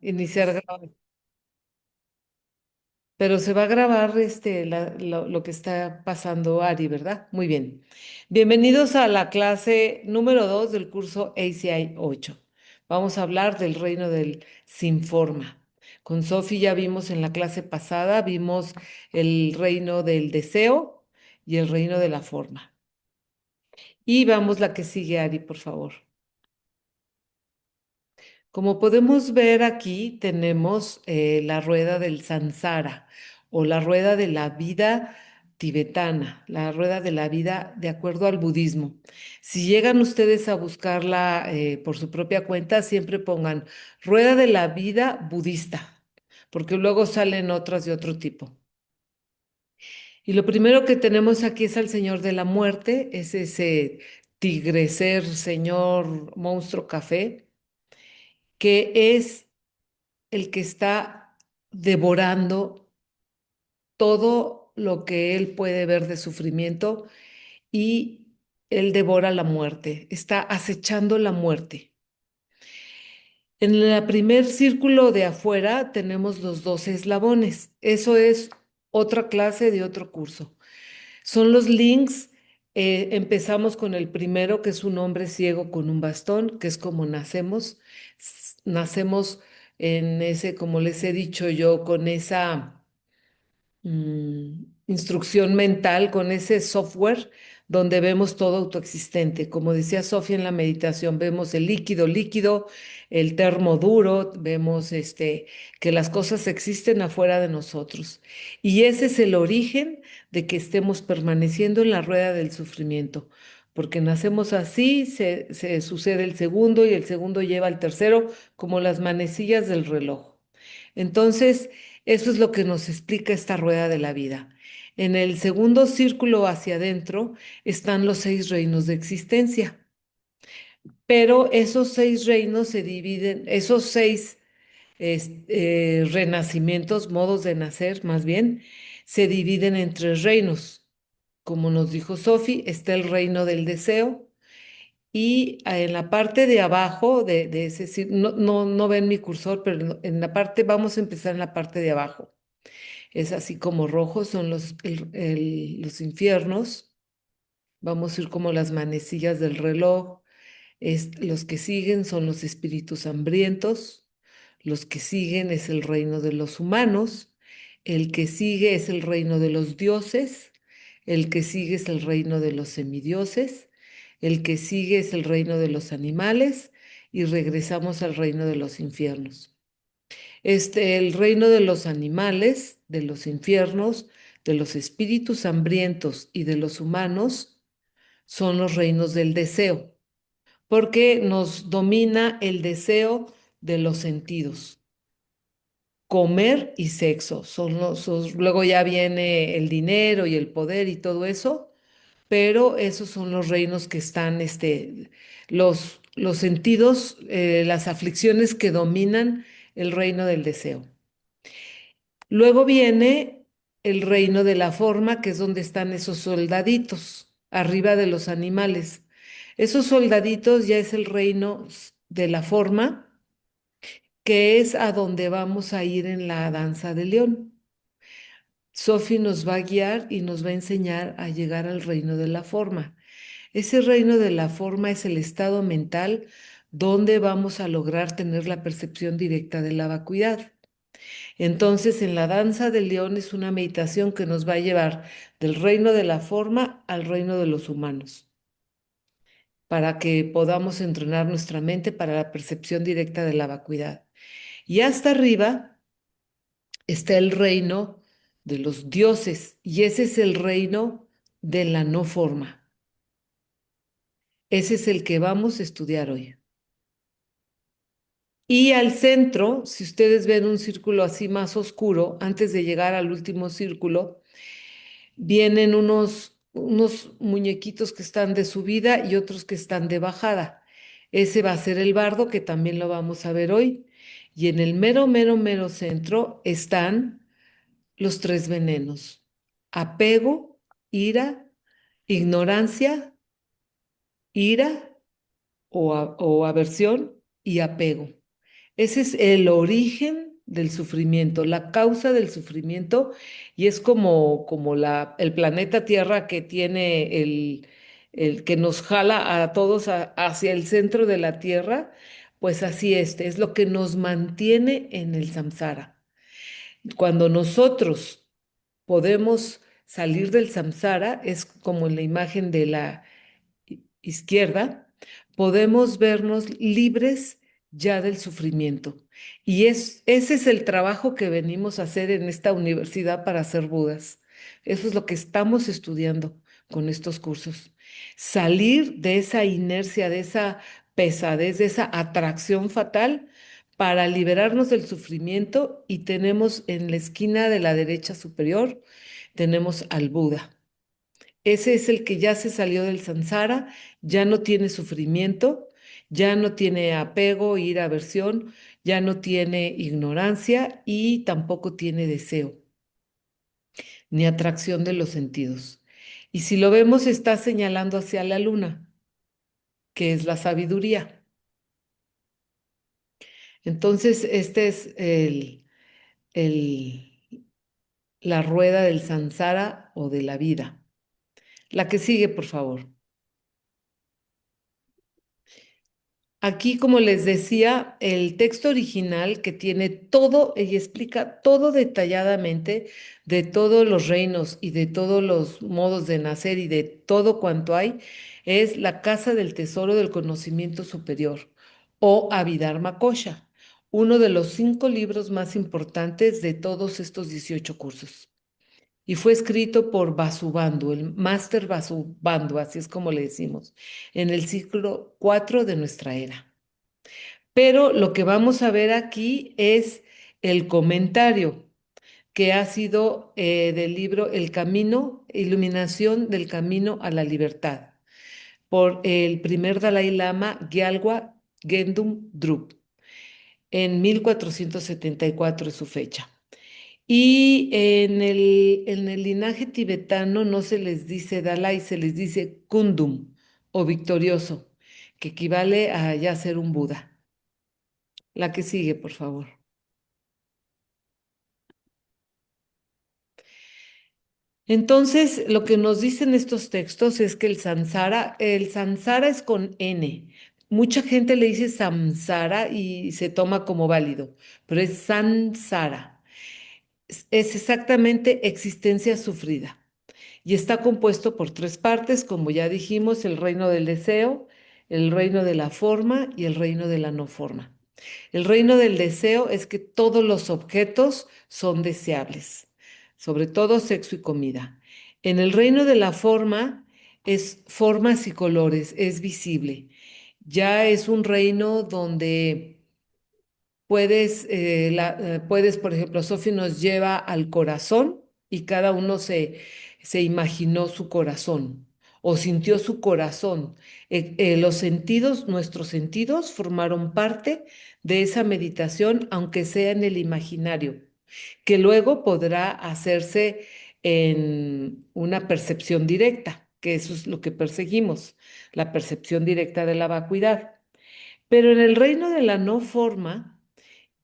iniciar grabación. Pero se va a grabar lo que está pasando Ari, ¿verdad? Muy bien. Bienvenidos a la clase número 2 del curso ACI 8. Vamos a hablar del reino del sin forma. Con Sofi ya vimos en la clase pasada, vimos el reino del deseo y el reino de la forma. Y vamos la que sigue, Ari, por favor. Como podemos ver aquí, tenemos la rueda del Sansara o la rueda de la vida tibetana, la rueda de la vida de acuerdo al budismo. Si llegan ustedes a buscarla por su propia cuenta, siempre pongan rueda de la vida budista, porque luego salen otras de otro tipo. Y lo primero que tenemos aquí es al Señor de la Muerte, es ese tigrecer, señor monstruo café, que es el que está devorando todo lo que él puede ver de sufrimiento y él devora la muerte, está acechando la muerte. En el primer círculo de afuera tenemos los 12 eslabones. Eso es otra clase de otro curso. Son los links. Empezamos con el primero, que es un hombre ciego con un bastón, que es como nacemos. Nacemos en ese, como les he dicho yo, con esa instrucción mental, con ese software donde vemos todo autoexistente. Como decía Sofía en la meditación, vemos el líquido líquido, el termo duro, vemos que las cosas existen afuera de nosotros. Y ese es el origen de que estemos permaneciendo en la rueda del sufrimiento. Porque nacemos así, se sucede el segundo y el segundo lleva al tercero, como las manecillas del reloj. Entonces, eso es lo que nos explica esta rueda de la vida. En el segundo círculo hacia adentro están los 6 reinos de existencia, pero esos 6 reinos se dividen, esos seis renacimientos, modos de nacer más bien, se dividen en 3 reinos. Como nos dijo Sophie, está el reino del deseo y en la parte de abajo de ese, no ven mi cursor, pero en la parte, vamos a empezar en la parte de abajo. Es así como rojos son los infiernos. Vamos a ir como las manecillas del reloj. Los que siguen son los espíritus hambrientos. Los que siguen es el reino de los humanos. El que sigue es el reino de los dioses. El que sigue es el reino de los semidioses. El que sigue es el reino de los animales. Y regresamos al reino de los infiernos. El reino de los animales, de los infiernos, de los espíritus hambrientos y de los humanos son los reinos del deseo, porque nos domina el deseo de los sentidos. Comer y sexo luego ya viene el dinero y el poder y todo eso, pero esos son los reinos que están, los sentidos, las aflicciones que dominan el reino del deseo. Luego viene el reino de la forma, que es donde están esos soldaditos, arriba de los animales. Esos soldaditos ya es el reino de la forma, que es a donde vamos a ir en la danza de león. Sophie nos va a guiar y nos va a enseñar a llegar al reino de la forma. Ese reino de la forma es el estado mental donde vamos a lograr tener la percepción directa de la vacuidad. Entonces, en la danza del león es una meditación que nos va a llevar del reino de la forma al reino de los humanos, para que podamos entrenar nuestra mente para la percepción directa de la vacuidad. Y hasta arriba está el reino de los dioses, y ese es el reino de la no forma. Ese es el que vamos a estudiar hoy. Y al centro, si ustedes ven un círculo así más oscuro, antes de llegar al último círculo, vienen unos muñequitos que están de subida y otros que están de bajada. Ese va a ser el bardo, que también lo vamos a ver hoy. Y en el mero, mero, mero centro están los 3 venenos: apego, ira, ignorancia, ira o aversión y apego. Ese es el origen del sufrimiento, la causa del sufrimiento, y es como el planeta Tierra que tiene el que nos jala a todos hacia el centro de la Tierra, pues así es lo que nos mantiene en el samsara. Cuando nosotros podemos salir del samsara, es como en la imagen de la izquierda, podemos vernos libres ya del sufrimiento. Y ese es el trabajo que venimos a hacer en esta universidad para ser Budas. Eso es lo que estamos estudiando con estos cursos. Salir de esa inercia, de esa pesadez, de esa atracción fatal para liberarnos del sufrimiento, y tenemos en la esquina de la derecha superior, tenemos al Buda. Ese es el que ya se salió del samsara, ya no tiene sufrimiento, ya no tiene apego, ira, aversión, ya no tiene ignorancia y tampoco tiene deseo ni atracción de los sentidos. Y si lo vemos, está señalando hacia la luna, que es la sabiduría. Entonces, este es el- la rueda del samsara o de la vida. La que sigue, por favor. Aquí, como les decía, el texto original que tiene todo y explica todo detalladamente de todos los reinos y de todos los modos de nacer y de todo cuanto hay, es La Casa del Tesoro del Conocimiento Superior o Abhidharma Kosha, uno de los 5 libros más importantes de todos estos 18 cursos. Y fue escrito por Vasubandhu, el Máster Vasubandhu, así es como le decimos, en el siglo IV de nuestra era. Pero lo que vamos a ver aquí es el comentario que ha sido del libro El Camino, Iluminación del Camino a la Libertad, por el primer Dalai Lama, Gyalwa Gendum Drup, en 1474 es su fecha. Y en el linaje tibetano no se les dice Dalai, se les dice Kundum o victorioso, que equivale a ya ser un Buda. La que sigue, por favor. Entonces, lo que nos dicen estos textos es que el samsara es con N. Mucha gente le dice samsara y se toma como válido, pero es sansara. Es exactamente existencia sufrida y está compuesto por 3 partes, como ya dijimos: el reino del deseo, el reino de la forma y el reino de la no forma. El reino del deseo es que todos los objetos son deseables, sobre todo sexo y comida. En el reino de la forma es formas y colores, es visible. Ya es un reino donde puedes, por ejemplo, Sofi nos lleva al corazón y cada uno se imaginó su corazón o sintió su corazón. Los sentidos, nuestros sentidos formaron parte de esa meditación, aunque sea en el imaginario, que luego podrá hacerse en una percepción directa, que eso es lo que perseguimos, la percepción directa de la vacuidad. Pero en el reino de la no forma,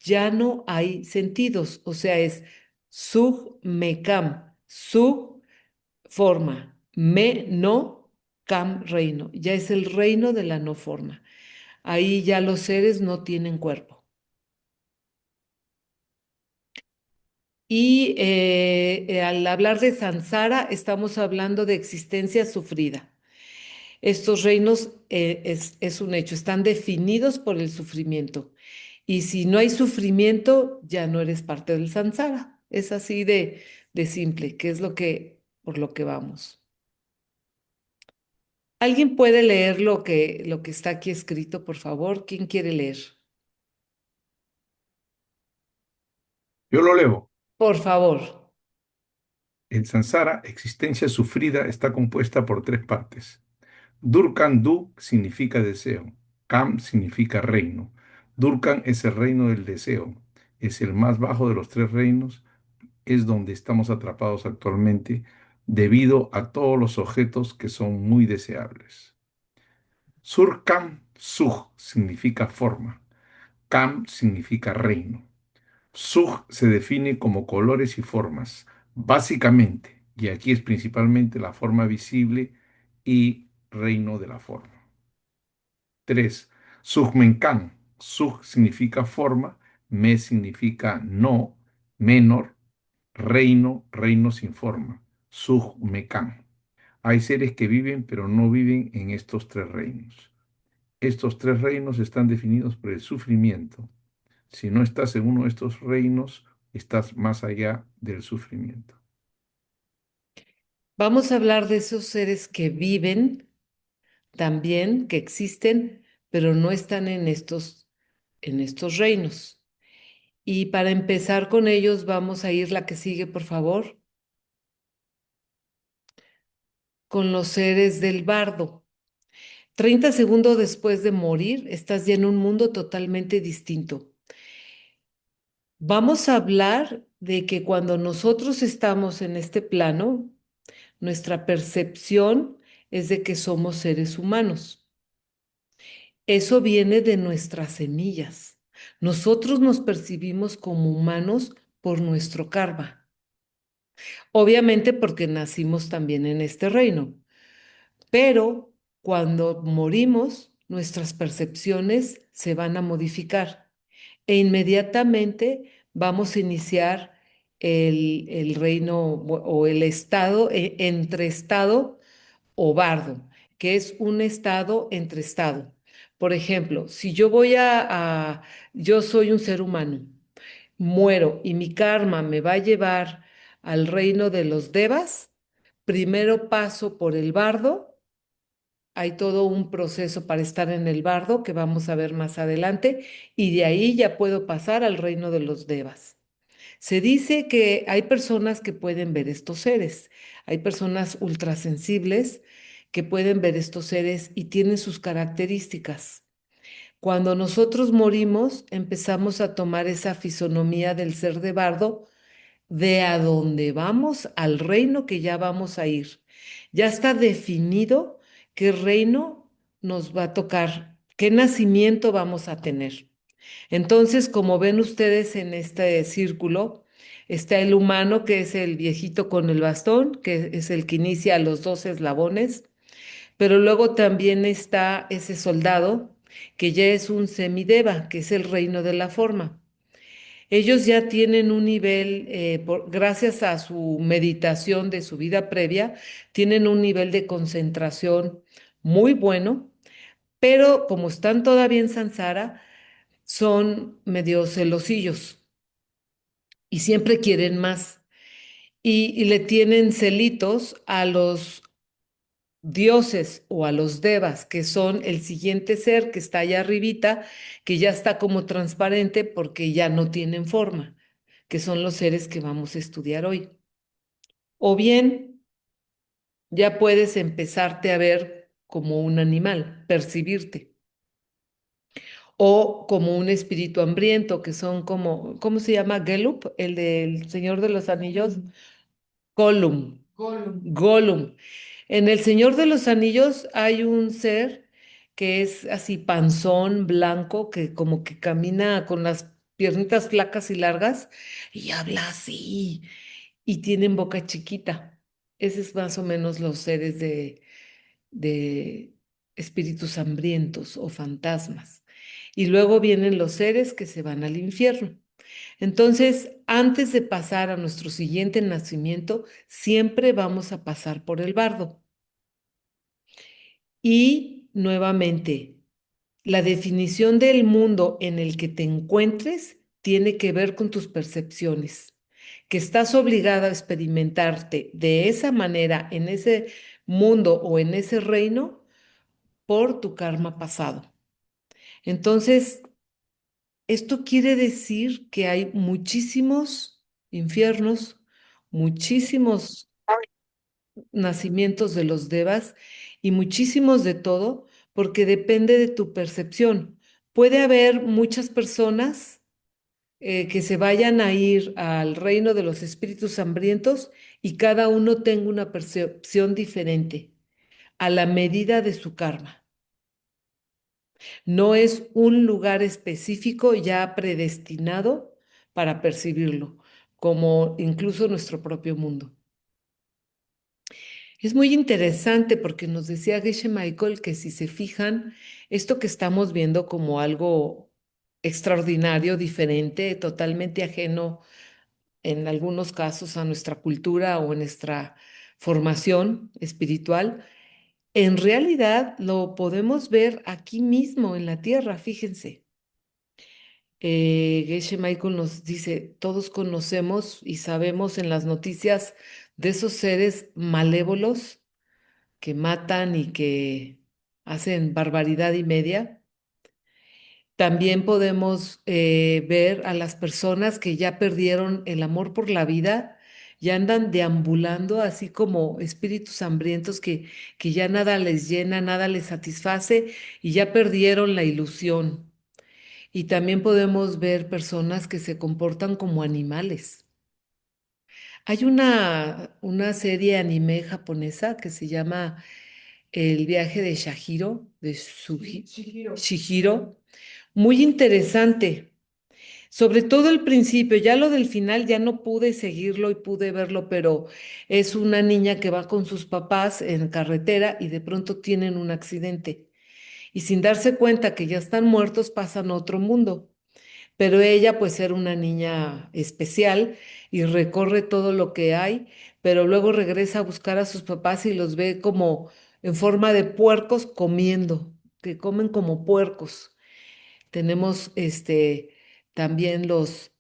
ya no hay sentidos, o sea, es sug me cam, sug forma, me no cam reino, ya es el reino de la no forma. Ahí ya los seres no tienen cuerpo. Y al hablar de samsara, estamos hablando de existencia sufrida. Estos reinos es un hecho, están definidos por el sufrimiento. Y si no hay sufrimiento, ya no eres parte del samsara. Es así de simple, que es por lo que vamos. ¿Alguien puede leer lo que está aquí escrito, por favor? ¿Quién quiere leer? Yo lo leo. Por favor. El samsara, existencia sufrida, está compuesta por 3 partes. Durkan Du significa deseo. Kam significa reino. Durkan es el reino del deseo. Es el más bajo de los 3 reinos. Es donde estamos atrapados actualmente debido a todos los objetos que son muy deseables. Surkam Sug significa forma. Kam significa reino. Sug se define como colores y formas, básicamente, y aquí es principalmente la forma visible y reino de la forma. 3. Sugmenkan. Sug significa forma, me significa no, menor, reino, reino sin forma. Sugmekan. Hay seres que viven pero no viven en estos tres reinos. Estos tres reinos están definidos por el sufrimiento. Si no estás en uno de estos reinos, estás más allá del sufrimiento. Vamos a hablar de esos seres que viven también, que existen, pero no están en estos reinos. Y para empezar con ellos, vamos a ir la que sigue, por favor, con los seres del bardo. 30 segundos después de morir, estás ya en un mundo totalmente distinto. Vamos a hablar de que cuando nosotros estamos en este plano, nuestra percepción es de que somos seres humanos. Eso viene de nuestras semillas. Nosotros nos percibimos como humanos por nuestro karma. Obviamente porque nacimos también en este reino. Pero cuando morimos, nuestras percepciones se van a modificar e inmediatamente vamos a iniciar el reino o el estado, entre estado o bardo, que es un estado entre estado. Por ejemplo, si yo yo soy un ser humano, muero y mi karma me va a llevar al reino de los devas, primero paso por el bardo. Hay todo un proceso para estar en el bardo que vamos a ver más adelante y de ahí ya puedo pasar al reino de los devas. Se dice que hay personas que pueden ver estos seres, hay personas ultrasensibles que pueden ver estos seres y tienen sus características. Cuando nosotros morimos, empezamos a tomar esa fisonomía del ser de bardo de a dónde vamos, al reino que ya vamos a ir. Ya está definido qué reino nos va a tocar, qué nacimiento vamos a tener. Entonces, como ven ustedes en este círculo, está el humano, que es el viejito con el bastón, que es el que inicia los 12 eslabones, pero luego también está ese soldado, que ya es un semideva, que es el reino de la forma. Ellos ya tienen un nivel, gracias a su meditación de su vida previa, tienen un nivel de concentración muy bueno, pero como están todavía en Sansara, son medio celosillos y siempre quieren más. Y le tienen celitos a los dioses o a los devas, que son el siguiente ser que está allá arribita, que ya está como transparente porque ya no tienen forma, que son los seres que vamos a estudiar hoy. O bien ya puedes empezarte a ver como un animal, percibirte, o como un espíritu hambriento, que son como, ¿cómo se llama? Gellup, el del Señor de los Anillos. Gollum. Gollum. En El Señor de los Anillos hay un ser que es así panzón, blanco, que como que camina con las piernitas flacas y largas y habla así y tienen boca chiquita. Ese es más o menos los seres de espíritus hambrientos o fantasmas. Y luego vienen los seres que se van al infierno. Entonces, antes de pasar a nuestro siguiente nacimiento, siempre vamos a pasar por el bardo. Y nuevamente, la definición del mundo en el que te encuentres tiene que ver con tus percepciones, que estás obligada a experimentarte de esa manera en ese mundo o en ese reino por tu karma pasado. Entonces, esto quiere decir que hay muchísimos infiernos, muchísimos nacimientos de los devas y muchísimos de todo, porque depende de tu percepción. Puede haber muchas personas que se vayan a ir al reino de los espíritus hambrientos y cada uno tenga una percepción diferente a la medida de su karma. No es un lugar específico ya predestinado para percibirlo, como incluso nuestro propio mundo. Es muy interesante porque nos decía Geshe Michael que si se fijan, esto que estamos viendo como algo extraordinario, diferente, totalmente ajeno en algunos casos a nuestra cultura o a nuestra formación espiritual, en realidad lo podemos ver aquí mismo en la tierra, fíjense. Geshe Michael nos dice, todos conocemos y sabemos en las noticias de esos seres malévolos que matan y que hacen barbaridad y media. También podemos ver a las personas que ya perdieron el amor por la vida y andan deambulando así como espíritus hambrientos que ya nada les llena, nada les satisface y ya perdieron la ilusión. Y también podemos ver personas que se comportan como animales. Hay una serie anime japonesa que se llama El viaje de Shihiro, de Shihiro, muy interesante. Sobre todo el principio, ya lo del final ya no pude seguirlo y pude verlo, pero es una niña que va con sus papás en carretera y de pronto tienen un accidente. Y sin darse cuenta que ya están muertos, pasan a otro mundo. Pero ella pues era una niña especial y recorre todo lo que hay, pero luego regresa a buscar a sus papás y los ve como en forma de puercos comiendo, que comen como puercos. Tenemos también los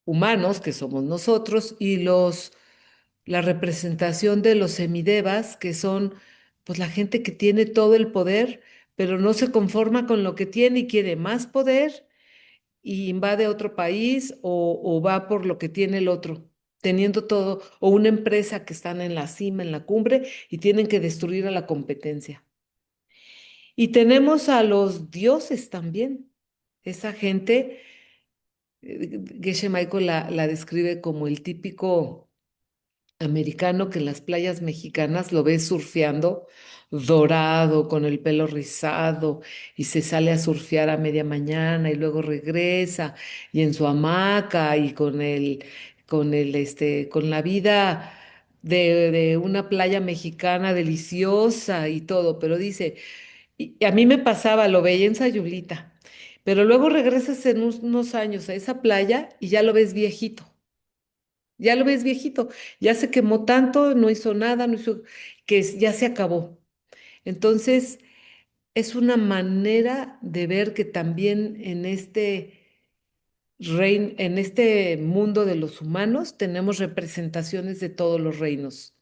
humanos, que somos nosotros, y la representación de los semidevas, que son pues la gente que tiene todo el poder, pero no se conforma con lo que tiene y quiere más poder y invade otro país o va por lo que tiene el otro, teniendo todo, o una empresa que están en la cima, en la cumbre, y tienen que destruir a la competencia. Y tenemos a los dioses también. Esa gente, Geshe Michael la describe como el típico americano que en las playas mexicanas lo ves surfeando dorado, con el pelo rizado, y se sale a surfear a media mañana y luego regresa, y en su hamaca y con la vida de una playa mexicana deliciosa y todo, pero dice, y a mí me pasaba, lo veía en Sayulita, pero luego regresas en unos años a esa playa y ya lo ves viejito. Ya lo ves viejito, ya se quemó tanto, no hizo nada, no hizo, ya se acabó. Entonces, es una manera de ver que también en este mundo de los humanos tenemos representaciones de todos los reinos.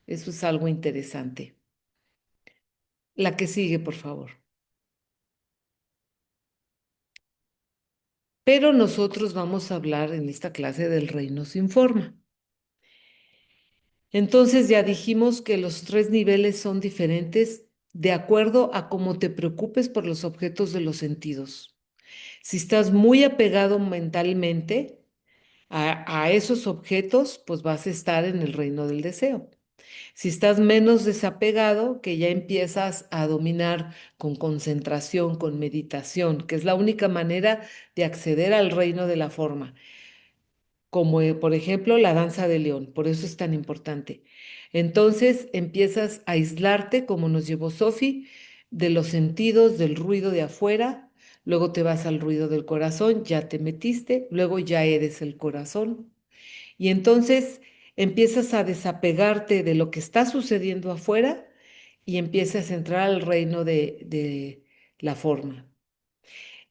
Eso es algo interesante. La que sigue, por favor. Pero nosotros vamos a hablar en esta clase del reino sin forma. Entonces ya dijimos que los tres niveles son diferentes de acuerdo a cómo te preocupes por los objetos de los sentidos. Si estás muy apegado mentalmente a esos objetos, pues vas a estar en el reino del deseo. Si estás menos desapegado, que ya empiezas a dominar con concentración, con meditación, que es la única manera de acceder al reino de la forma como por ejemplo la danza de león, por eso es tan importante. Entonces empiezas a aislarte, como nos llevó Sofi, de los sentidos, del ruido de afuera, luego te vas al ruido del corazón, ya te metiste, luego ya eres el corazón. Y entonces empiezas a desapegarte de lo que está sucediendo afuera y empiezas a entrar al reino de la forma.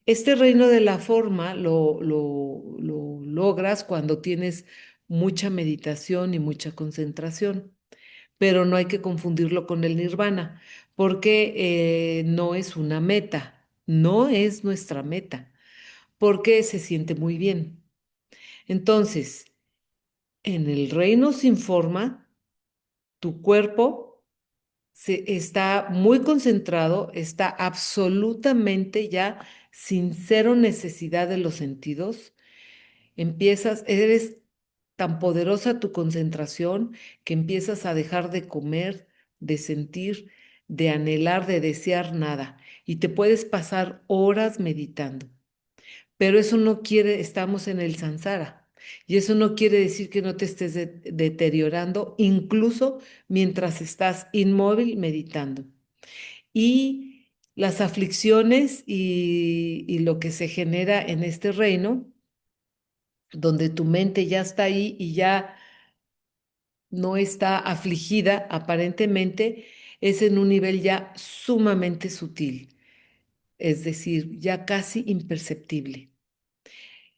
Este reino de la forma lo logras cuando tienes mucha meditación y mucha concentración, pero no hay que confundirlo con el nirvana, porque no es una meta, no es nuestra meta, porque se siente muy bien. Entonces, en el reino sin forma, tu cuerpo está muy concentrado, está absolutamente ya sin cero necesidad de los sentidos. Eres tan poderosa tu concentración que empiezas a dejar de comer, de sentir, de anhelar, de desear nada. y te puedes pasar horas meditando. Pero eso no quiere, estamos en el samsara. Y eso no quiere decir que no te estés deteriorando, incluso mientras estás inmóvil meditando. Y las aflicciones y lo que se genera en este reino, donde tu mente ya está ahí y ya no está afligida, aparentemente, es en un nivel ya sumamente sutil, es decir, ya casi imperceptible.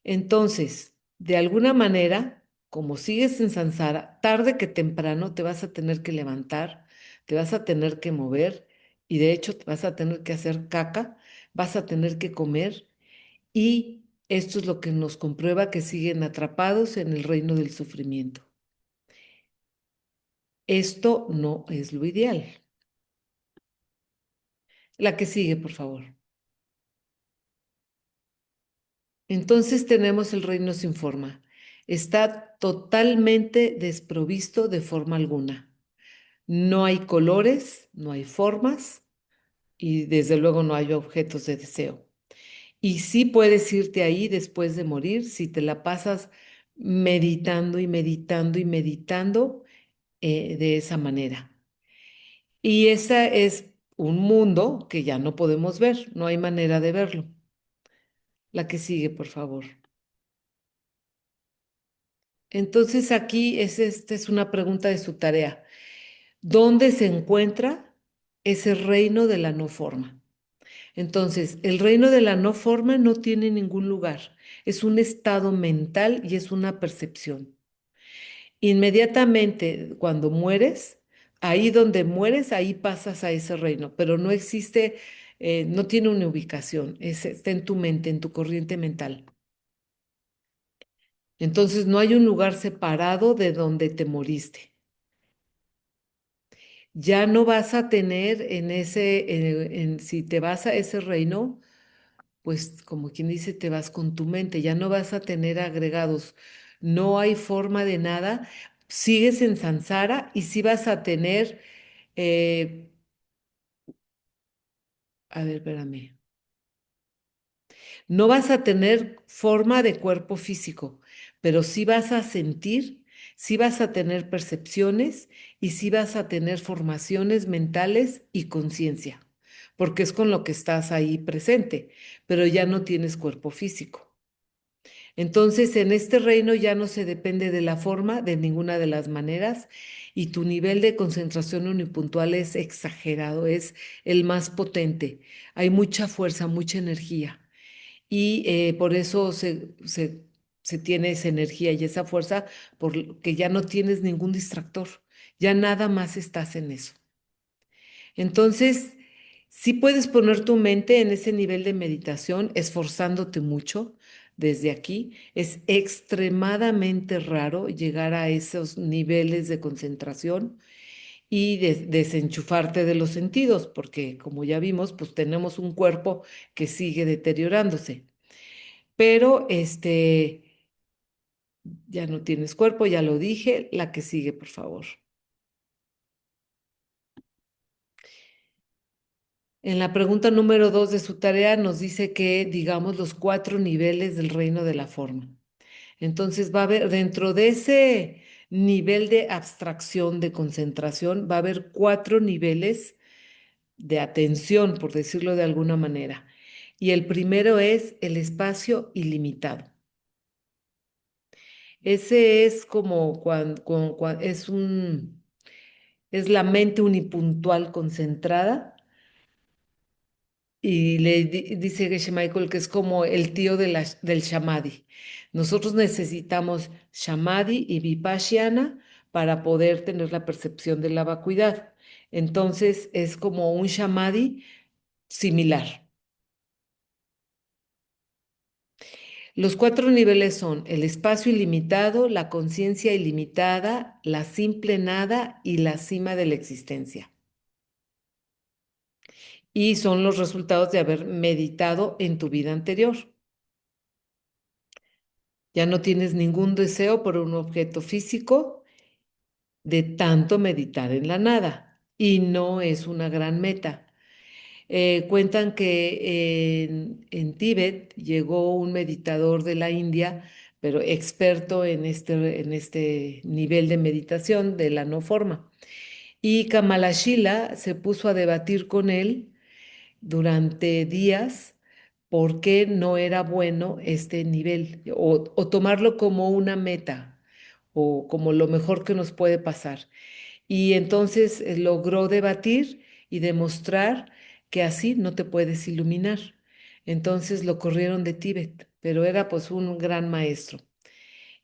Entonces, de alguna manera, como sigues en samsara, tarde que temprano te vas a tener que levantar, te vas a tener que mover y de hecho te vas a tener que hacer caca, vas a tener que comer y esto es lo que nos comprueba que siguen atrapados en el reino del sufrimiento. Esto no es lo ideal. La que sigue, por favor. Entonces tenemos el reino sin forma. Está totalmente desprovisto de forma alguna. No hay colores, no hay formas y desde luego no hay objetos de deseo. Y sí puedes irte ahí después de morir si te la pasas meditando y meditando y meditando de esa manera. Y ese es un mundo que ya no podemos ver, no hay manera de verlo. La que sigue, por favor. Entonces aquí esta es una pregunta de su tarea. ¿Dónde se encuentra ese reino de la no forma? Entonces, el reino de la no forma no tiene ningún lugar. Es un estado mental y es una percepción. Inmediatamente cuando mueres, ahí donde mueres, ahí pasas a ese reino, pero no existe, no tiene una ubicación, está en tu mente, en tu corriente mental. Entonces, no hay un lugar separado de donde te moriste. Ya no vas a tener en si te vas a ese reino, pues como quien dice, te vas con tu mente, ya no vas a tener agregados, no hay forma de nada, sigues en samsara y sí vas a tener, eh, a ver, espérame, no vas a tener forma de cuerpo físico, pero sí vas a sentir, sí vas a tener percepciones y sí vas a tener formaciones mentales y conciencia, porque es con lo que estás ahí presente, pero ya no tienes cuerpo físico. Entonces, en este reino ya no se depende de la forma de ninguna de las maneras y tu nivel de concentración unipuntual es exagerado, es el más potente. Hay mucha fuerza, mucha energía y por eso se tiene esa energía y esa fuerza porque ya no tienes ningún distractor, ya nada más estás en eso. Entonces, sí puedes poner tu mente en ese nivel de meditación, esforzándote mucho desde aquí. Es extremadamente raro llegar a esos niveles de concentración y desenchufarte de los sentidos, porque como ya vimos, pues tenemos un cuerpo que sigue deteriorándose. Pero ya no tienes cuerpo, ya lo dije. La que sigue, por favor. En la pregunta número 2 de su tarea nos dice que digamos los 4 niveles del reino de la forma. Entonces va a haber, dentro de ese nivel de abstracción, de concentración, va a haber 4 niveles de atención, por decirlo de alguna manera. Y el primero es el espacio ilimitado. Ese es como cuando, es la mente unipuntual concentrada. Y dice Geshe Michael que es como el tío del Samadhi. Nosotros necesitamos Samadhi y Vipassana para poder tener la percepción de la vacuidad. Entonces es como un Samadhi similar. Los 4 niveles son el espacio ilimitado, la conciencia ilimitada, la simple nada y la cima de la existencia. Y son los resultados de haber meditado en tu vida anterior. Ya no tienes ningún deseo por un objeto físico de tanto meditar en la nada. Y no es una gran meta. Cuentan que en Tíbet llegó un meditador de la India, pero experto en este nivel de meditación de la no forma. Y Kamalashila se puso a debatir con él durante días por qué no era bueno este nivel o tomarlo como una meta o como lo mejor que nos puede pasar. Y entonces logró debatir y demostrar que así no te puedes iluminar. Entonces lo corrieron de Tíbet, pero era pues un gran maestro.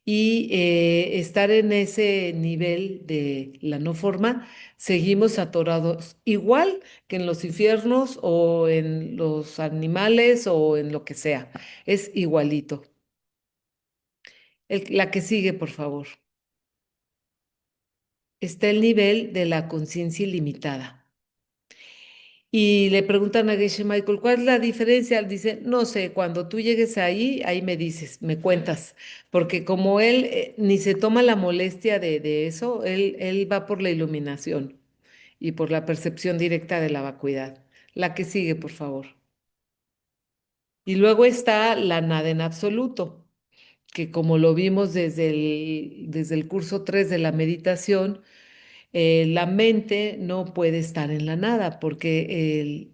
Y estar en ese nivel de la no forma, seguimos atorados, igual que en los infiernos o en los animales o en lo que sea. Es igualito. La que sigue, por favor. Está el nivel de la conciencia ilimitada. Y le preguntan a Geshe Michael, ¿cuál es la diferencia? Él dice, no sé, cuando tú llegues ahí, ahí me dices, me cuentas, porque como él ni se toma la molestia de eso, él va por la iluminación y por la percepción directa de la vacuidad. La que sigue, por favor. Y luego está la nada en absoluto, que como lo vimos desde el curso 3 de la meditación, la mente no puede estar en la nada porque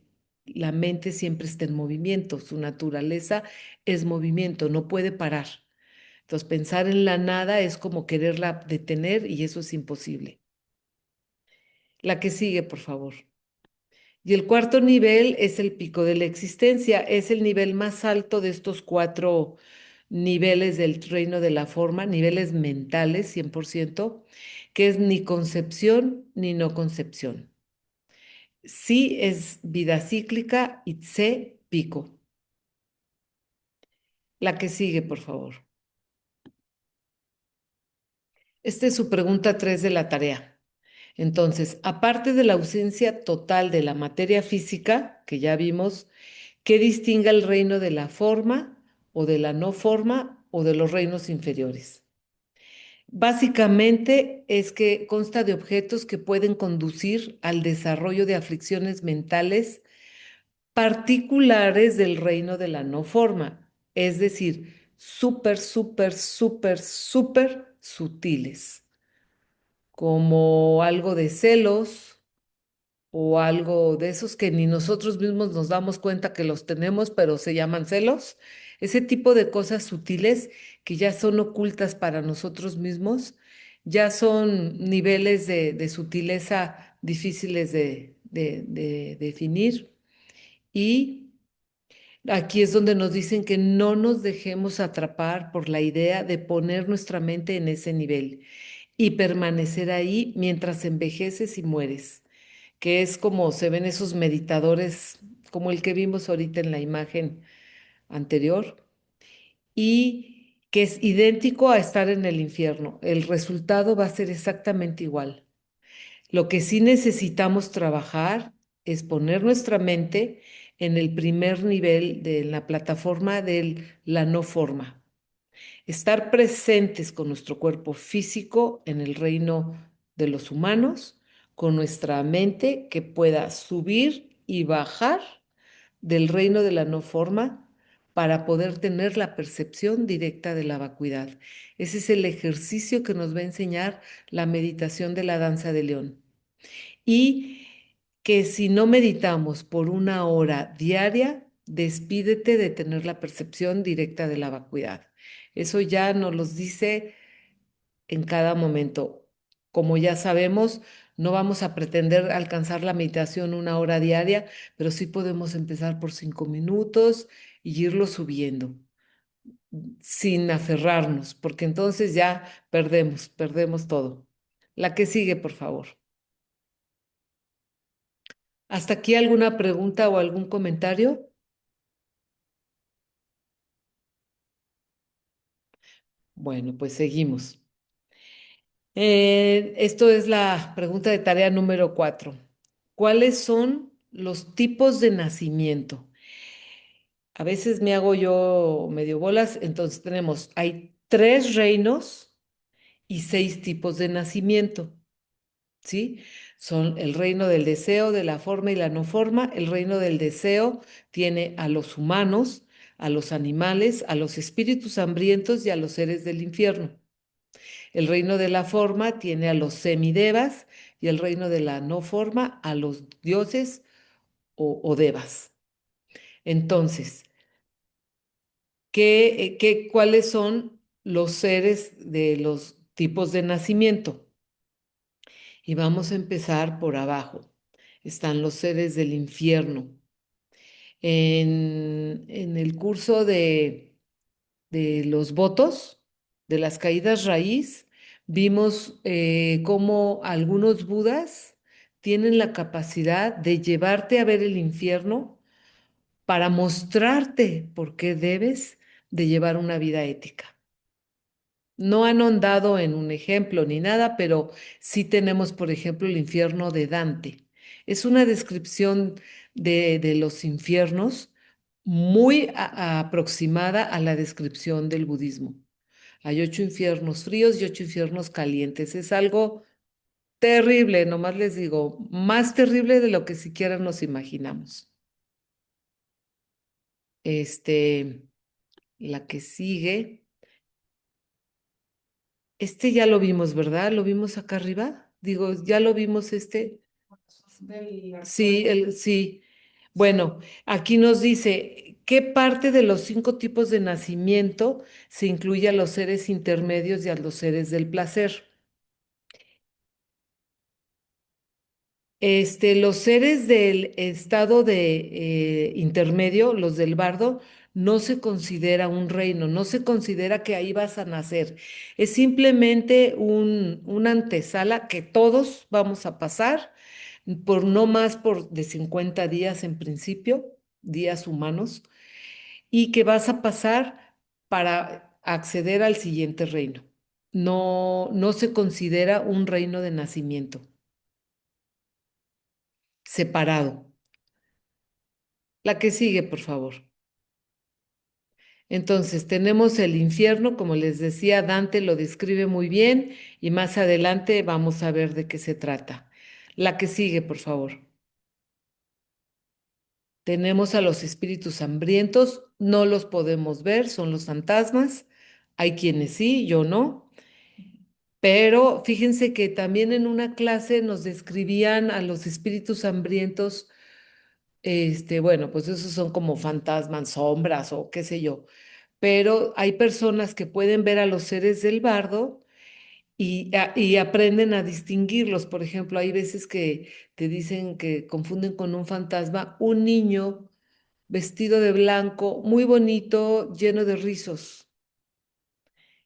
la mente siempre está en movimiento, su naturaleza es movimiento, no puede parar. Entonces, pensar en la nada es como quererla detener y eso es imposible. La que sigue, por favor. Y el cuarto nivel es el pico de la existencia, es el nivel más alto de estos cuatro niveles del reino de la forma, niveles mentales, 100%, que es ni concepción ni no concepción. Sí es vida cíclica y C pico. La que sigue, por favor. Esta es su pregunta 3 de la tarea. Entonces, aparte de la ausencia total de la materia física, que ya vimos, ¿qué distingue el reino de la forma o de la no forma o de los reinos inferiores? Básicamente es que consta de objetos que pueden conducir al desarrollo de aflicciones mentales particulares del reino de la no forma, es decir, súper, súper, súper, súper sutiles, como algo de celos o algo de esos que ni nosotros mismos nos damos cuenta que los tenemos, pero se llaman celos. Ese tipo de cosas sutiles que ya son ocultas para nosotros mismos, ya son niveles de sutileza difíciles de definir. Y aquí es donde nos dicen que no nos dejemos atrapar por la idea de poner nuestra mente en ese nivel y permanecer ahí mientras envejeces y mueres, que es como se ven esos meditadores, como el que vimos ahorita en la imagen anterior, y que es idéntico a estar en el infierno. El resultado va a ser exactamente igual. Lo que sí necesitamos trabajar es poner nuestra mente en el primer nivel de la plataforma de la no forma. Estar presentes con nuestro cuerpo físico en el reino de los humanos, con nuestra mente que pueda subir y bajar del reino de la no forma para poder tener la percepción directa de la vacuidad. Ese es el ejercicio que nos va a enseñar la meditación de la danza de león. Y que si no meditamos por una hora diaria, despídete de tener la percepción directa de la vacuidad. Eso ya nos los dice en cada momento. Como ya sabemos, no vamos a pretender alcanzar la meditación una hora diaria, pero sí podemos empezar por 5 minutos y irlo subiendo sin aferrarnos, porque entonces ya perdemos todo. La que sigue, por favor. ¿Hasta aquí alguna pregunta o algún comentario? Bueno, pues seguimos. Esto es la pregunta de tarea número 4. ¿Cuáles son los tipos de nacimiento? A veces me hago yo medio bolas, entonces hay 3 reinos y 6 tipos de nacimiento. ¿sí? Son el reino del deseo, de la forma y la no forma. El reino del deseo tiene a los humanos, a los animales, a los espíritus hambrientos y a los seres del infierno. El reino de la forma tiene a los semidevas y el reino de la no forma a los dioses o devas. Entonces, ¿cuáles son los seres de los tipos de nacimiento? Y vamos a empezar por abajo. Están los seres del infierno. En el curso de los votos, de las caídas raíz, vimos cómo algunos budas tienen la capacidad de llevarte a ver el infierno para mostrarte por qué debes de llevar una vida ética. No han ahondado en un ejemplo ni nada, pero sí tenemos, por ejemplo, el infierno de Dante. Es una descripción de los infiernos muy aproximada a la descripción del budismo. Hay 8 infiernos fríos y 8 infiernos calientes. Es algo terrible, nomás les digo, más terrible de lo que siquiera nos imaginamos. Este, la que sigue. Este ya lo vimos, ¿verdad? ¿Lo vimos acá arriba? Digo, ya lo vimos este. Sí, sí. Bueno, aquí nos dice, ¿qué parte de los 5 tipos de nacimiento se incluye a los seres intermedios y a los seres del placer? Los seres del estado de intermedio, los del bardo, no se considera un reino, no se considera que ahí vas a nacer. Es simplemente una antesala que todos vamos a pasar por no más por de 50 días en principio, días humanos, y que vas a pasar para acceder al siguiente reino. No, no se considera un reino de nacimiento separado. La que sigue, por favor. Entonces, tenemos el infierno, como les decía, Dante lo describe muy bien y más adelante vamos a ver de qué se trata. La que sigue, por favor. Tenemos a los espíritus hambrientos, no los podemos ver, son los fantasmas. Hay quienes sí, yo no. Pero fíjense que también en una clase nos describían a los espíritus hambrientos, bueno, pues esos son como fantasmas, sombras o qué sé yo. Pero hay personas que pueden ver a los seres del bardo y aprenden a distinguirlos. Por ejemplo, hay veces que te dicen que confunden con un fantasma un niño vestido de blanco, muy bonito, lleno de rizos.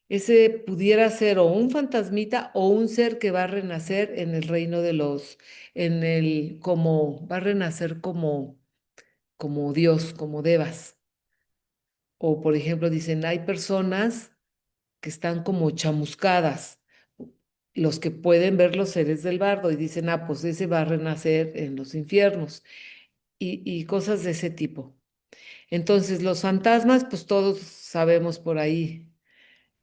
Ese pudiera ser o un fantasmita o un ser que va a renacer en el reino de los, como, va a renacer como Dios, como Devas. O, por ejemplo, dicen, hay personas que están como chamuscadas, los que pueden ver los seres del bardo y dicen, ah, pues ese va a renacer en los infiernos y cosas de ese tipo. Entonces, los fantasmas, pues todos sabemos por ahí,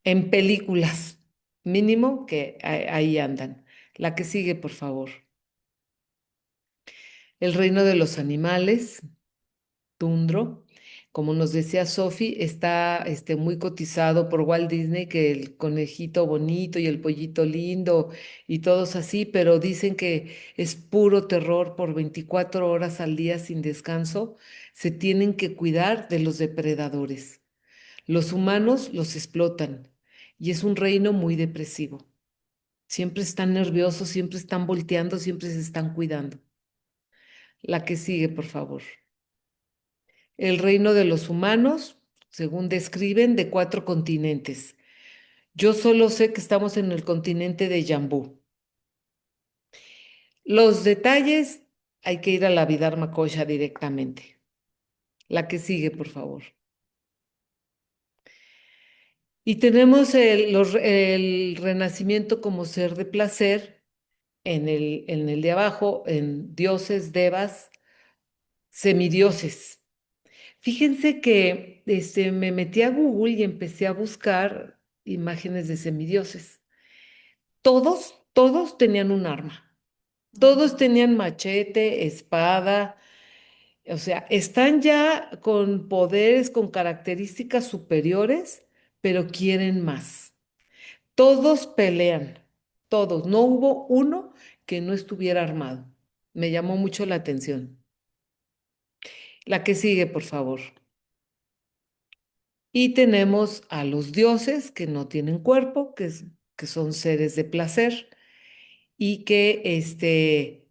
en películas, mínimo que ahí andan. La que sigue, por favor. El reino de los animales. Tundro. Como nos decía Sophie, está muy cotizado por Walt Disney, que el conejito bonito y el pollito lindo y todos así, pero dicen que es puro terror por 24 horas al día sin descanso. Se tienen que cuidar de los depredadores. Los humanos los explotan y es un reino muy depresivo. Siempre están nerviosos, siempre están volteando, siempre se están cuidando. La que sigue, por favor. El reino de los humanos, según describen, de 4 continentes. Yo solo sé que estamos en el continente de Jambú. Los detalles hay que ir a la Vidharma Kosha directamente. La que sigue, por favor. Y tenemos el renacimiento como ser de placer en el de abajo, en dioses, devas, semidioses. Fíjense que me metí a Google y empecé a buscar imágenes de semidioses. Todos tenían un arma. Todos tenían machete, espada, o sea, están ya con poderes, con características superiores, pero quieren más. Todos pelean, todos. No hubo uno que no estuviera armado. Me llamó mucho la atención. La que sigue, por favor. Y tenemos a los dioses que no tienen cuerpo, que son seres de placer y que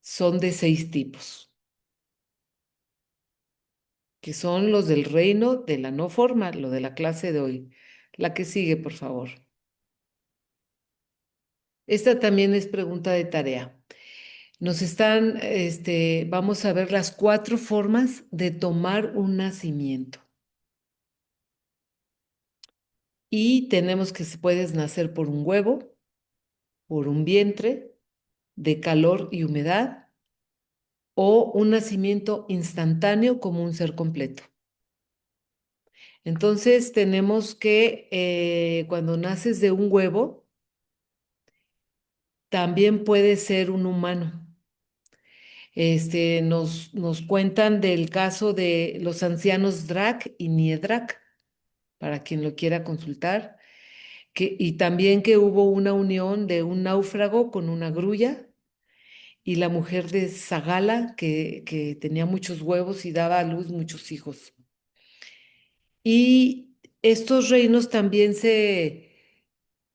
son de 6 tipos, que son los del reino de la no forma, lo de la clase de hoy. La que sigue, por favor. Esta también es pregunta de tarea. Vamos a ver las 4 formas de tomar un nacimiento. Y tenemos que se puedes nacer por un huevo, por un vientre, de calor y humedad, o un nacimiento instantáneo como un ser completo. Entonces tenemos que cuando naces de un huevo, también puede ser un humano. Nos cuentan del caso de los ancianos Drac y Niedrak, para quien lo quiera consultar, y también que hubo una unión de un náufrago con una grulla y la mujer de Zagala, que tenía muchos huevos y daba a luz muchos hijos. Y estos reinos también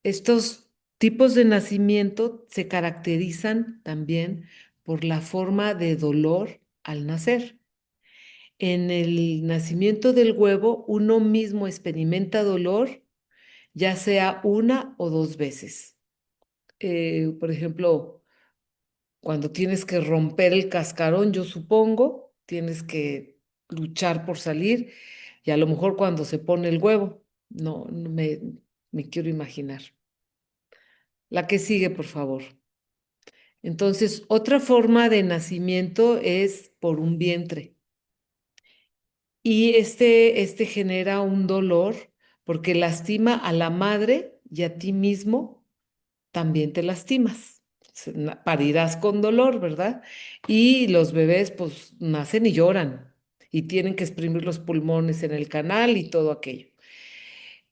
estos tipos de nacimiento se caracterizan también por la forma de dolor al nacer. En el nacimiento del huevo, uno mismo experimenta dolor, ya sea 1 o 2 veces. Por ejemplo, cuando tienes que romper el cascarón, yo supongo, tienes que luchar por salir y a lo mejor cuando se pone el huevo, no me quiero imaginar. La que sigue, por favor. Entonces, otra forma de nacimiento es por un vientre. Y este genera un dolor porque lastima a la madre y a ti mismo también te lastimas. Parirás con dolor, ¿verdad? Y los bebés pues nacen y lloran y tienen que exprimir los pulmones en el canal y todo aquello.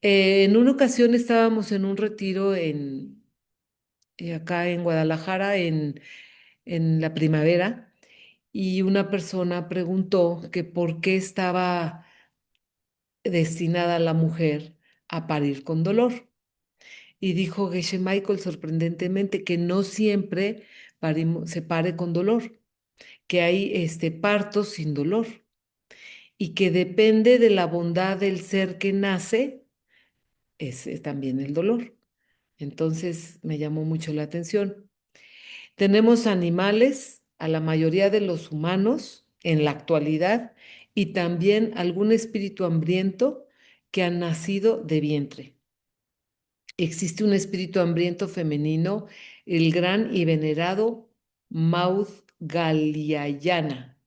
En una ocasión estábamos en un retiro acá en Guadalajara en la primavera y una persona preguntó que por qué estaba destinada la mujer a parir con dolor. Y dijo Geshe Michael sorprendentemente que no siempre se pare con dolor, que hay partos sin dolor y que depende de la bondad del ser que nace, es también el dolor. Entonces me llamó mucho la atención. Tenemos animales, a la mayoría de los humanos en la actualidad, y también algún espíritu hambriento que han nacido de vientre. Existe un espíritu hambriento femenino, el gran y venerado Maud Galiayana.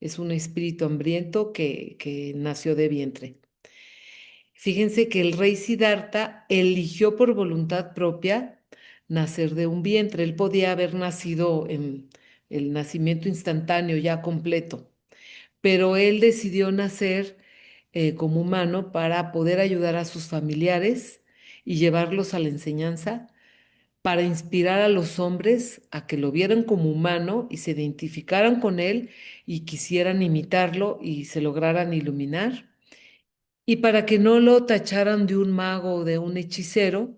Es un espíritu hambriento que nació de vientre. Fíjense que el rey Siddhartha eligió por voluntad propia nacer de un vientre. Él podía haber nacido en el nacimiento instantáneo ya completo, pero él decidió nacer como humano para poder ayudar a sus familiares y llevarlos a la enseñanza, para inspirar a los hombres a que lo vieran como humano y se identificaran con él y quisieran imitarlo y se lograran iluminar, y para que no lo tacharan de un mago o de un hechicero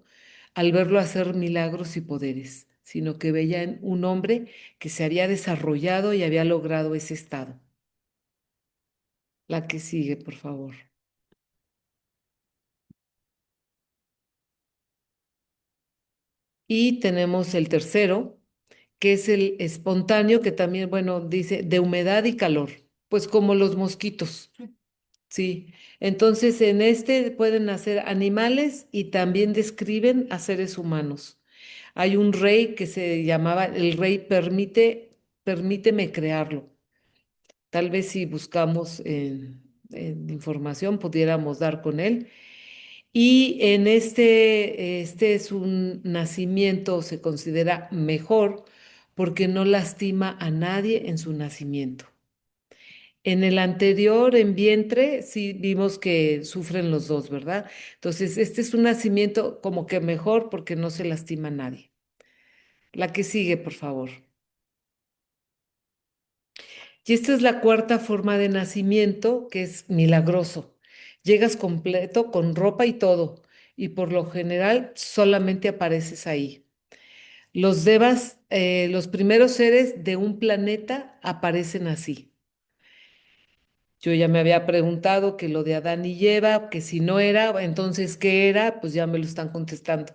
al verlo hacer milagros y poderes, sino que veían un hombre que se había desarrollado y había logrado ese estado. La que sigue, por favor. Y tenemos el tercero, que es el espontáneo, que también, bueno, dice de humedad y calor, pues como los mosquitos, sí. Entonces, en este pueden nacer animales y también describen a seres humanos. Hay un rey que se llamaba el rey permíteme crearlo. Tal vez si buscamos en información pudiéramos dar con él. Y en este es un nacimiento, se considera mejor porque no lastima a nadie en su nacimiento. En el anterior, en vientre, sí vimos que sufren los dos, ¿verdad? Entonces, este es un nacimiento como que mejor porque no se lastima a nadie. La que sigue, por favor. Y esta es la cuarta forma de nacimiento, que es milagroso. Llegas completo con ropa y todo, y por lo general solamente apareces ahí. Los devas, los primeros seres de un planeta aparecen así. Yo ya me había preguntado que lo de Adán y Eva, que si no era, entonces ¿qué era? Pues ya me lo están contestando.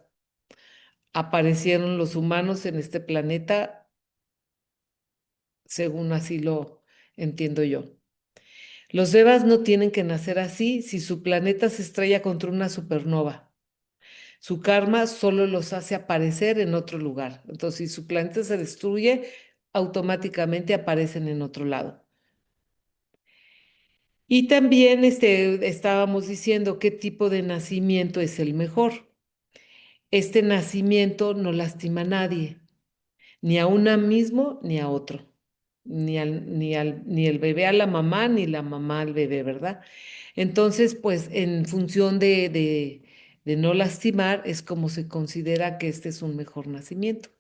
Aparecieron los humanos en este planeta, según así lo entiendo yo. Los devas no tienen que nacer así si su planeta se estrella contra una supernova. Su karma solo los hace aparecer en otro lugar. Entonces, si su planeta se destruye, automáticamente aparecen en otro lado. Y también estábamos diciendo qué tipo de nacimiento es el mejor. Este nacimiento no lastima a nadie, ni a una mismo ni a otro, ni el bebé a la mamá, ni la mamá al bebé, ¿verdad? Entonces, pues en función de no lastimar, es como se considera que este es un mejor nacimiento.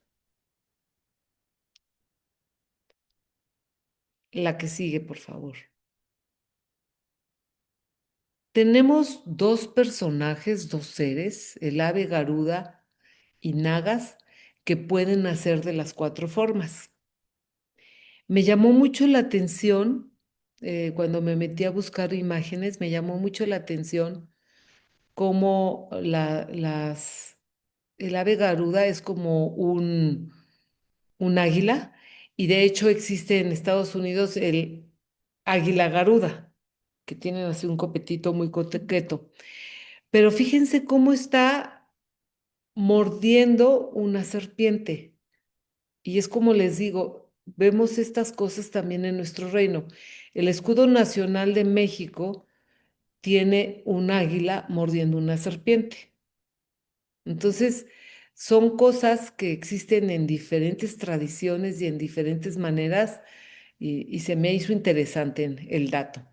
La que sigue, por favor. Tenemos dos personajes, dos seres, el ave garuda y nagas, que pueden nacer de las cuatro formas. Me llamó mucho la atención, cuando me metí a buscar imágenes, me llamó mucho la atención cómo el ave garuda es como un águila, y de hecho existe en Estados Unidos el águila garuda, que tienen así un copetito muy coqueto. Pero fíjense cómo está mordiendo una serpiente. Y es como les digo, vemos estas cosas también en nuestro reino. El escudo nacional de México tiene un águila mordiendo una serpiente. Entonces, son cosas que existen en diferentes tradiciones y en diferentes maneras, y se me hizo interesante el dato.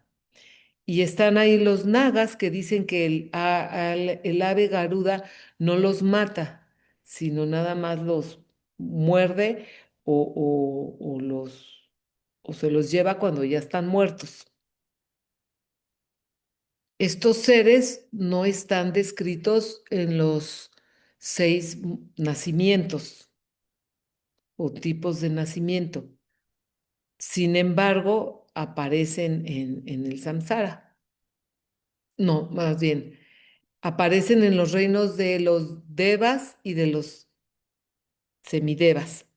Y están ahí los nagas que dicen que el ave garuda no los mata, sino nada más los muerde o se los lleva cuando ya están muertos. Estos seres no están descritos en los seis nacimientos o tipos de nacimiento. Sin embargo, aparecen en el samsara. No, más bien, aparecen en los reinos de los devas y de los semidevas.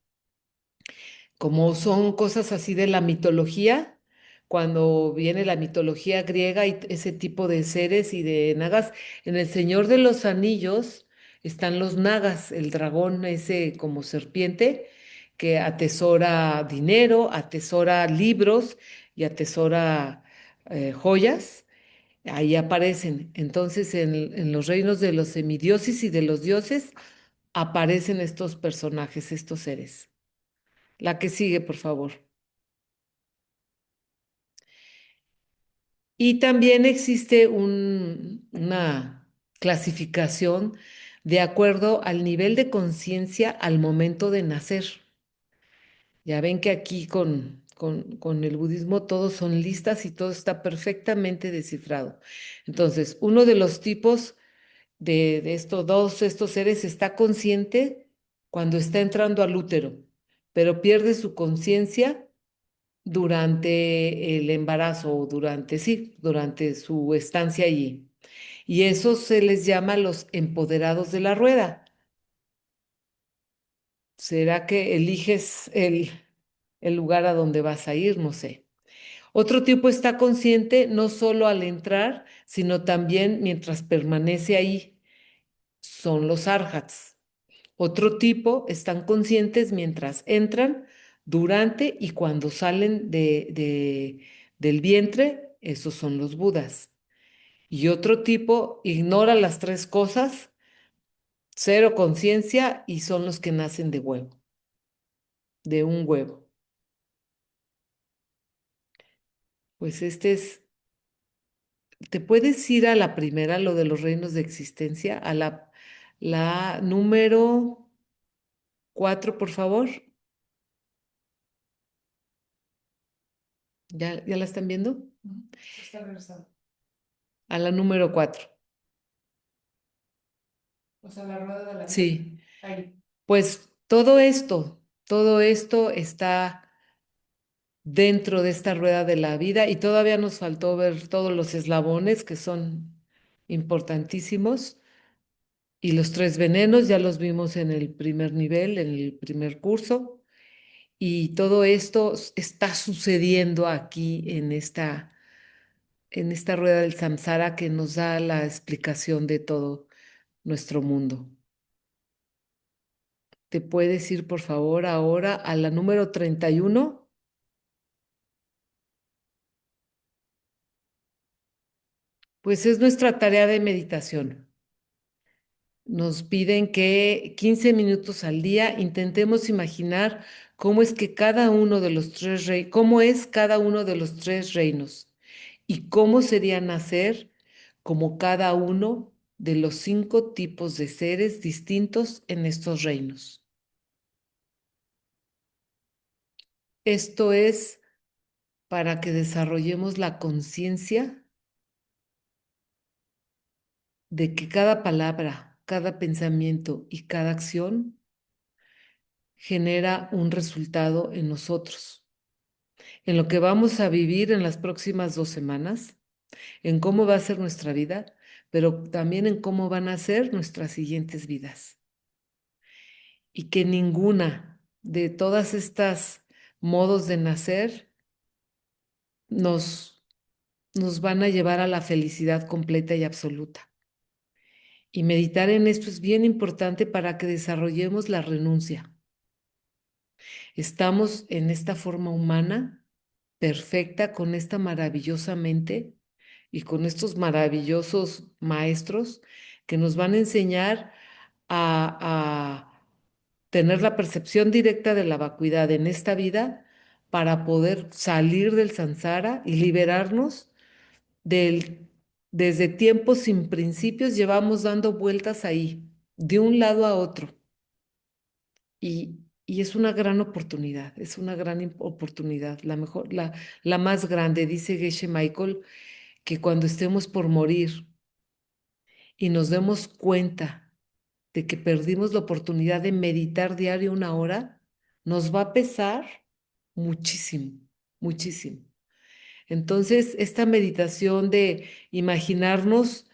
Como son cosas así de la mitología, cuando viene la mitología griega y ese tipo de seres y de nagas, en El Señor de los Anillos están los nagas, el dragón ese como serpiente que atesora dinero, atesora libros y atesora joyas. Ahí aparecen. Entonces, en los reinos de los semidioses y de los dioses aparecen estos personajes, estos seres. La que sigue, por favor. Y también existe una clasificación de acuerdo al nivel de conciencia al momento de nacer. Ya ven que aquí con el budismo todos son listas y todo está perfectamente descifrado. Entonces, uno de los tipos de estos seres está consciente cuando está entrando al útero, pero pierde su conciencia durante el embarazo o sí, durante su estancia allí. Y eso se les llama los empoderados de la rueda. ¿Será que eliges el lugar a donde vas a ir? No sé. Otro tipo está consciente no solo al entrar, sino también mientras permanece ahí. Son los arhats. Otro tipo están conscientes mientras entran, durante y cuando salen del vientre, esos son los budas. Y otro tipo ignora las tres cosas, cero conciencia y son los que nacen de huevo. de un huevo. Pues este es, ¿te puedes ir a la primera, lo de los reinos de existencia? A la número 4, por favor. ¿Ya la están viendo? Ujú. Está regresando. A la número 4. O sea, la rueda de la vida. Sí. Ahí. Pues todo esto está dentro de esta rueda de la vida y todavía nos faltó ver todos los eslabones que son importantísimos y los tres venenos ya los vimos en el primer nivel, en el primer curso y todo esto está sucediendo aquí en esta rueda del samsara que nos da la explicación de todo nuestro mundo. ¿Te puedes ir, por favor, ahora a la número 31? Pues es nuestra tarea de meditación. Nos piden que 15 minutos al día intentemos imaginar cómo es que cada uno de los tres cómo es cada uno de los tres reinos y cómo sería nacer como cada uno de los 5 tipos de seres distintos en estos reinos. Esto es para que desarrollemos la conciencia de que cada palabra, cada pensamiento y cada acción genera un resultado en nosotros, en lo que vamos a vivir en las próximas 2 semanas, en cómo va a ser nuestra vida, pero también en cómo van a ser nuestras siguientes vidas. Y que ninguna de todas estas modos de nacer nos, nos van a llevar a la felicidad completa y absoluta. Y meditar en esto es bien importante para que desarrollemos la renuncia. Estamos en esta forma humana perfecta, con esta maravillosa mente y con estos maravillosos maestros que nos van a enseñar a tener la percepción directa de la vacuidad en esta vida para poder salir del samsara y liberarnos del, desde tiempos sin principios, llevamos dando vueltas ahí, de un lado a otro. Y es una gran oportunidad, es una gran oportunidad, la mejor, la más grande, dice Geshe Michael, que cuando estemos por morir y nos demos cuenta de que perdimos la oportunidad de meditar diario 1 hora, nos va a pesar muchísimo, muchísimo. Entonces, esta meditación de imaginarnos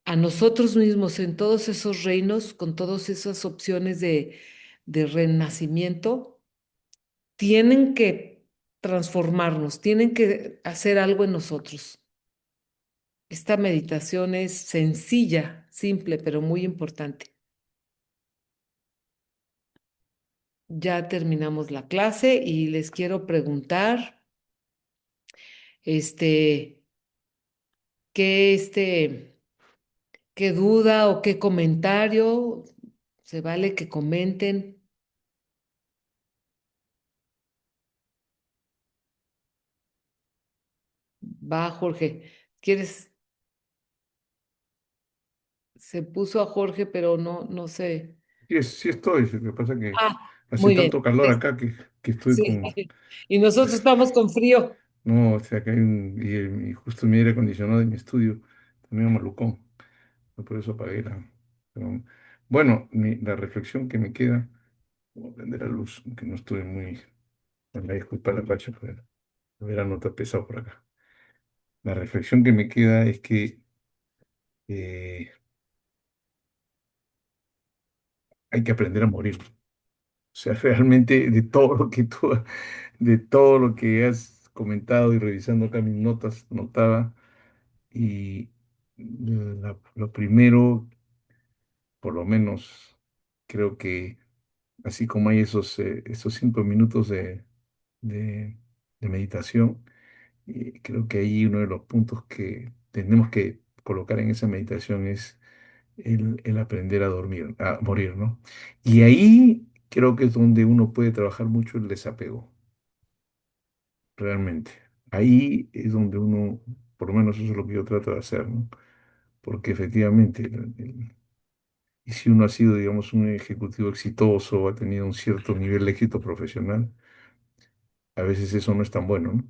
a nosotros mismos en todos esos reinos, con todas esas opciones de renacimiento, tienen que transformarnos, tienen que hacer algo en nosotros. Esta meditación es sencilla, simple, pero muy importante. Ya terminamos la clase y les quiero preguntar, este, qué, qué duda o qué comentario, se vale que comenten. Va, Jorge. ¿Quieres? Se puso a Jorge, pero no sé. Sí, sí estoy, lo que pasa es que Ah, hace muy bien. tanto calor acá que estoy Sí, con... y nosotros estamos con frío. No, o sea, que hay y justo mi aire acondicionado de mi estudio, también malucón, por eso apagué pero, bueno, la reflexión que me queda, voy a prender la luz, que no estuve muy... Me disculpa la pacha, pero el verano está pesado por acá. La reflexión que me queda es que eh, hay que aprender a morir. O sea, realmente de todo lo que has comentado y revisando acá mis notas, notaba, y lo primero, por lo menos, creo que así como hay esos 5 minutos de, de meditación, creo que ahí uno de los puntos que tenemos que colocar en esa meditación es el aprender a dormir, a morir, ¿no? Y ahí creo que es donde uno puede trabajar mucho el desapego, realmente. Ahí es donde uno, por lo menos eso es lo que yo trato de hacer, ¿no? Porque efectivamente, y si uno ha sido, digamos, un ejecutivo exitoso o ha tenido un cierto nivel de éxito profesional, a veces eso no es tan bueno, ¿no?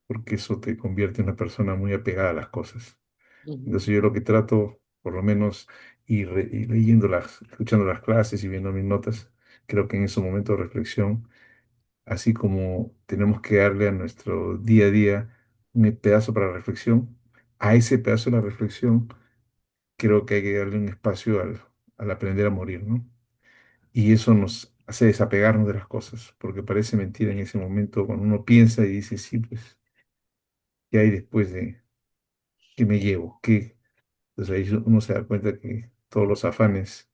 Porque eso te convierte en una persona muy apegada a las cosas. Ujú, Entonces yo lo que trato, por lo menos, y leyendo escuchando las clases y viendo mis notas, creo que en esos momentos de reflexión, así como tenemos que darle a nuestro día a día un pedazo para reflexión, a ese pedazo de la reflexión creo que hay que darle un espacio al aprender a morir, ¿no? Y eso nos hace desapegarnos de las cosas, porque parece mentira en ese momento cuando uno piensa y dice, sí, pues, ¿qué hay después de qué me llevo? ¿Qué? Entonces ahí uno se da cuenta que todos los afanes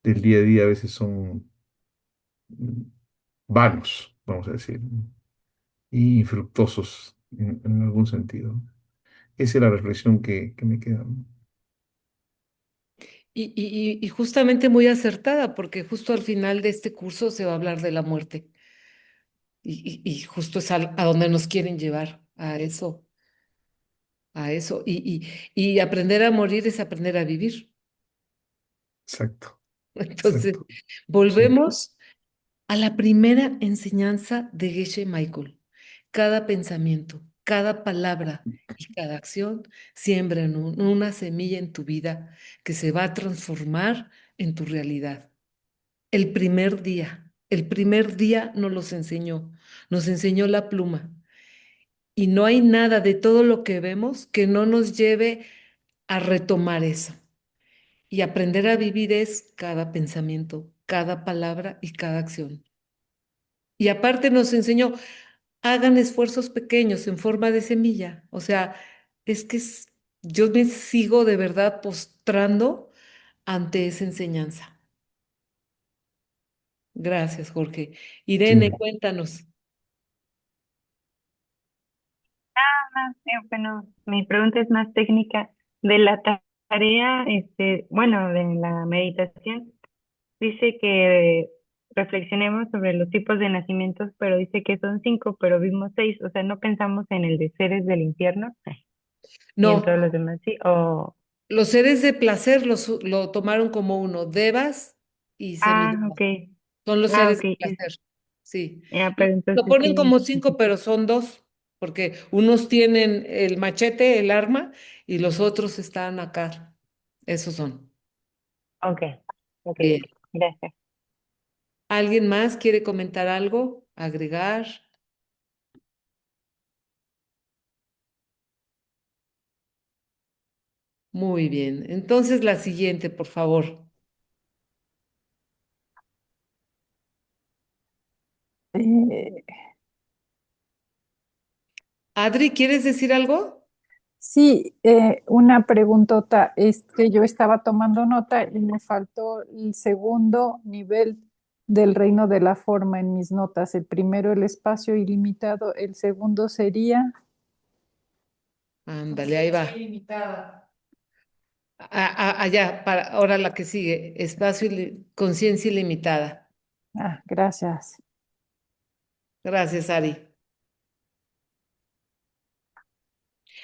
del día a día a veces son mm, vanos, vamos a decir, y infructuosos en algún sentido. Esa es la reflexión que me queda, ¿no? y justamente muy acertada, porque justo al final de este curso se va a hablar de la muerte y justo es a donde nos quieren llevar, a eso, a eso. Y aprender a morir es aprender a vivir. Exacto, Entonces, exacto. Sí, volvemos a la primera enseñanza de Geshe Michael. Cada pensamiento, cada palabra y cada acción siembran una semilla en tu vida que se va a transformar en tu realidad. El primer día nos enseñó la pluma. Y no hay nada de todo lo que vemos que no nos lleve a retomar eso. Y aprender a vivir es cada pensamiento, cada palabra y cada acción. Y aparte nos enseñó, hagan esfuerzos pequeños en forma de semilla. O sea, es que yo me sigo de verdad postrando ante esa enseñanza. Gracias, Jorge. Irene, sí, cuéntanos. Bueno, mi pregunta es más técnica. De la tarea, bueno, de la meditación, dice que reflexionemos sobre los tipos de nacimientos, pero dice que son 5, pero vimos 6. O sea, no pensamos en el de seres del infierno y en No, todos los demás, ¿sí? O, los seres de placer lo tomaron como uno, devas y ok. semidievas. Son los Ah, seres ok. de placer. Sí. Pero Lo entonces ponen sí. como cinco, pero son dos, porque unos tienen el machete, el arma, y los otros están acá. Esos son. Ok, ok, Bien. ok. Gracias. ¿Alguien más quiere comentar algo? ¿Agregar? Muy bien. Entonces la siguiente, por favor. Eh, Adri, ¿quieres decir algo? sí, una preguntota. Es que yo estaba tomando nota y me faltó el segundo nivel del reino de la forma en mis notas. El primero, el espacio ilimitado. El segundo sería, Ándale, ahí va. Allá, para ahora la que sigue. Espacio, conciencia ilimitada. gracias. Gracias, Ari.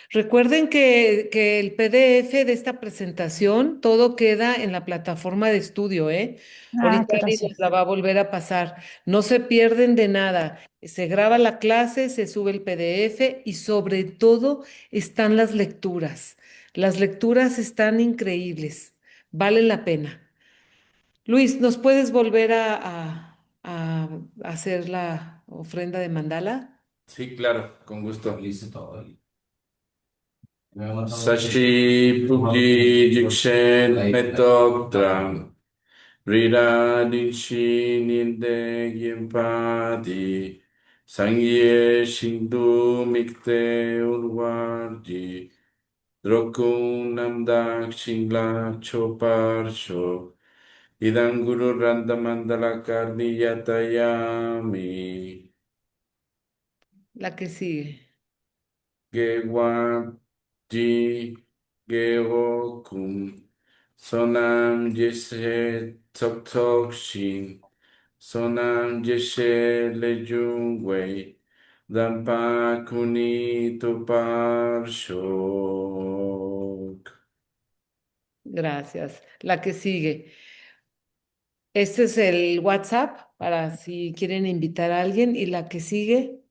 Recuerden que el PDF de esta presentación, todo queda en la plataforma de estudio, ¿eh? Ahorita Ari nos Gracias. la va a volver a pasar. No se pierden de nada. Se graba la clase, se sube el PDF y sobre todo están las lecturas. Las lecturas están increíbles. Valen la pena. Luis, ¿nos puedes volver a hacer la ofrenda de mandala? Sí, claro, con gusto. Listo todo. Sashi Puki Jikshen Metok Drang Rira Dikshi Ninde Gyempadi Sangye Shindu Mikte Urwardi Drokun Namdak Shingla Choparsho Idanguru Randamandala Karni Yatayami La que sigue. Gewa Ji Geo Kun Sonam Jise Tok Tok Shin Sonam Yeshe Lejung Wei, Dampa Kuni Tuparshok. Gracias. La que sigue. Este es el WhatsApp para si quieren invitar a alguien. Y la que sigue.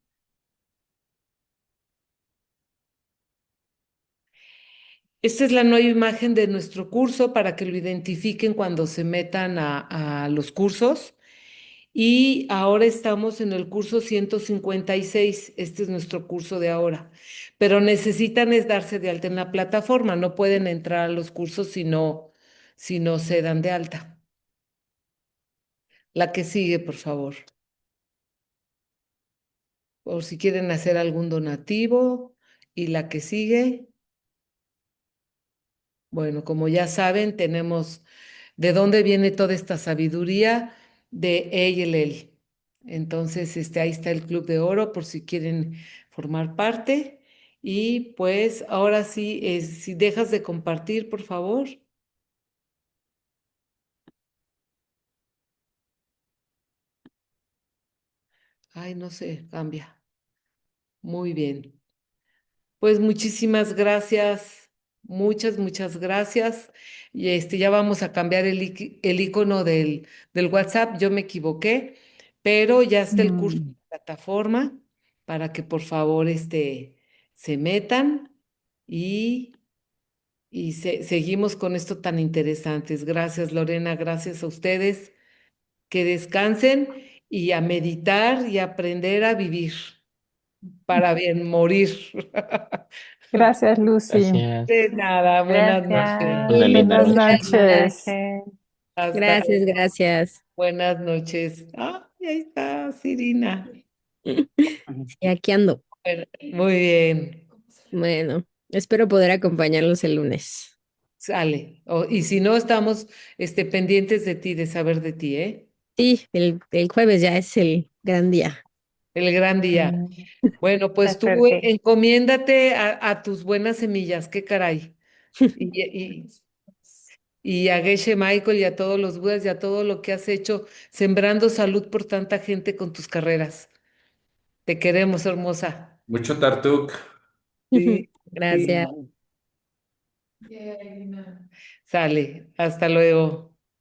Esta es la nueva imagen de nuestro curso para que lo identifiquen cuando se metan a los cursos. Y ahora estamos en el curso 156. Este es nuestro curso de ahora. Pero necesitan es darse de alta en la plataforma. No pueden entrar a los cursos si no se dan de alta. La que sigue, por favor. O si quieren hacer algún donativo. Y la que sigue. Bueno, como ya saben, tenemos de dónde viene toda esta sabiduría de ella y el él. Entonces, ahí está el Club de Oro por si quieren formar parte. Y pues ahora sí, si dejas de compartir, por favor. Ay, no sé, cambia. Muy bien. Pues muchísimas gracias, muchas gracias. Y ya vamos a cambiar el icono del WhatsApp. Yo me equivoqué, pero ya está el curso en Mm. la plataforma para que por favor se metan y, seguimos con esto tan interesantes. Gracias, Lorena, gracias a ustedes. Que descansen y a meditar y aprender a vivir para bien morir. Gracias, Lucy. Gracias. De nada, buenas Gracias. noches. Una linda Buenas noche. Buenas noches. noches. Hasta Gracias, gracias. buenas noches. Ah, ahí está, Sirina. Sí, aquí ando. Bueno, muy bien. Bueno, espero poder acompañarlos el lunes. Sale. Y si no, estamos pendientes de ti, de saber de ti, ¿eh? Sí, el jueves ya es el gran día. El gran día. Mm, Bueno, pues La tú suerte. encomiéndate a tus buenas semillas, qué caray. Y, y a Geshe Michael y a todos los Budas y a todo lo que has hecho, sembrando salud por tanta gente con tus carreras. Te queremos, hermosa. Mucho Tartuk. Sí, sí. Gracias. Sale, hasta luego.